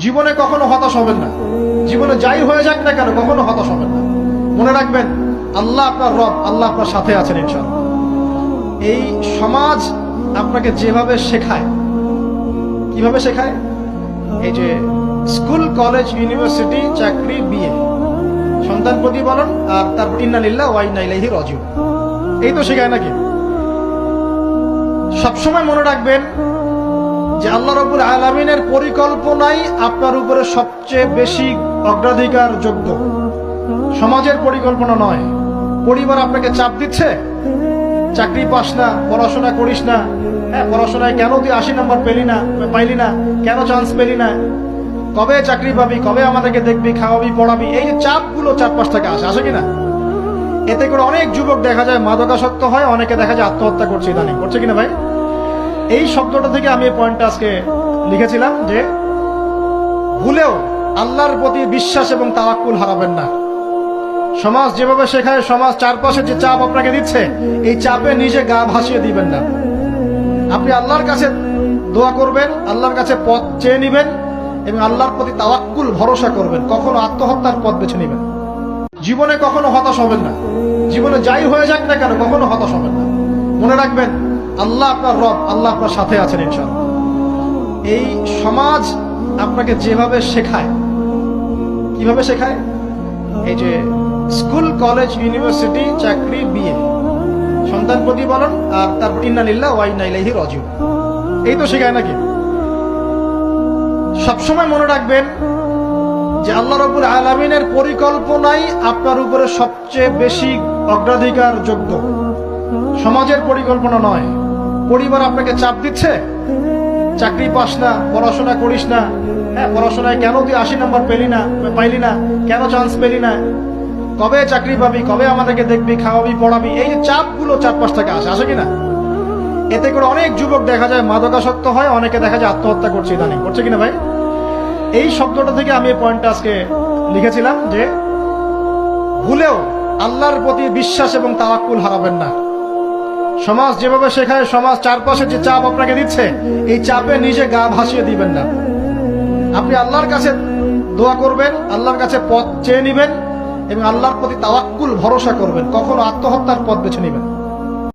জীবনে কখনো হতাশ হবেন না। জীবনে যাই হয়ে যাক না কেন কখনো হতাশ হবেন না। মনে রাখবেন আল্লাহ আপনার রব, আল্লাহ আপনার সাথে আছেন ইনশাআল্লাহ। এই সমাজ আপনাকে যেভাবে শেখায়, কিভাবে শেখায়, এই যে স্কুল, কলেজ, ইউনিভার্সিটি, চাকরি, বিয়ে, সন্তান প্রতিপালন, আর তারপর ইন্না লিল্লাহি ওয়া ইন্না ইলাইহি রাজিউন, এই তো শেখায় নাকি? সবসময় মনে রাখবেন যে আল্লাহ রাব্বুল আলামিনের পরিকল্পনাই আপনার উপরে সবচেয়ে বেশি অগ্রাধিকার যোগ্য, সমাজের পরিকল্পনা নয়। পরিবার আপনাকে চাপ দিচ্ছে, চাকরি পাস না, পড়াশোনা করিস না, পড়াশোনায় কেন তুই 80 নম্বর পাইলি না, কেন চান্স পেলি না, কবে চাকরি পাবি, কবে আমাদেরকে দেখবি, খাওয়াবি, পড়াবি, এই যে চাপগুলো চারপাশ থেকে আসে কিনা? এতে করে অনেক যুবক দেখা যায় মাদকাসক্ত হয়, অনেকে দেখা যায় আত্মহত্যা করছে ইদানিং, করছে কিনা ভাই? এই শব্দটা থেকে আমি এই পয়েন্টটা আজকে লিখেছিলাম যে ভুলেও আল্লাহর প্রতি বিশ্বাস এবং তাওয়াক্কুল হারাবেন না। সমাজ যেভাবে শেখায়, সমাজ চারপাশে যে চাপ আপনাকে দিচ্ছে, এই চাপে নিজে গা ভাসিয়ে দিবেন না। আপনি আল্লাহর কাছে দোয়া করবেন, আল্লাহর কাছে পথ চেয়ে নিবেন এবং আল্লাহর প্রতি তাওয়াক্কুল ভরসা করবেন। কখনো আত্মহত্যার পথ বেছে নিবেন। জীবনে কখনো হতাশ হবেন না। জীবনে যাই হয়ে যাক না কেন কখনো হতাশ হবেন না। মনে রাখবেন আল্লাহ আপনার রব, আল্লাহ আপনার সাথে আছেন ইনশাআল্লাহ। এই সমাজ আপনাকে যেভাবে শেখায়, কিভাবে শেখায়, এই যে স্কুল, কলেজ, ইউনিভার্সিটি, চাকরি, বিয়ে, সন্তান প্রতিপালন, আর তারপর ইন্না লিল্লাহি ওয়া ইন্না ইলাইহি রাজিউন, এই তো শেখায় নাকি? সবসময় মনে রাখবেন যে আল্লাহ রাব্বুল আলামিনের পরিকল্পনাই আপনার উপরে সবচেয়ে বেশি অগ্রাধিকার যোগ্য, সমাজের পরিকল্পনা নয়। পরিবার আপনাকে চাপ দিচ্ছে, চাকরি পাস না, পড়াশোনা করিস না, পড়াশোনায় কেন তুই 80 নম্বর পাইলি না, কেন চান্স পেলি না, কবে চাকরি পাবি, কবে আমাদেরকে দেখবি, খাওয়াবি, পড়াবি, এই যে চাপগুলো চারপাশ থেকে আসে কিনা? এতে করে অনেক যুবক দেখা যায় মাদকাসক্ত হয়, অনেকে দেখা যায় আত্মহত্যা করছে ইদানিং, করছে কিনা ভাই? এই শব্দটা থেকে আমি এই পয়েন্টটা আজকে লিখেছিলাম যে ভুলেও আল্লাহর প্রতি বিশ্বাস এবং তাওয়াক্কুল হারাবেন না। সমাজ যেভাবে শেখায়, সমাজ চারপাশে যে চাপ আপনাকে দিচ্ছে, এই চাপে নিজে গা ভাসিয়ে দিবেন না। আপনি আল্লাহর কাছে দোয়া করবেন, আল্লাহর কাছে পথ চেয়ে নিবেন এবং আল্লাহর প্রতি তাওয়াক্কুল ভরসা করবেন। কখনো আত্মহত্যার পথ বেছে নিবেন।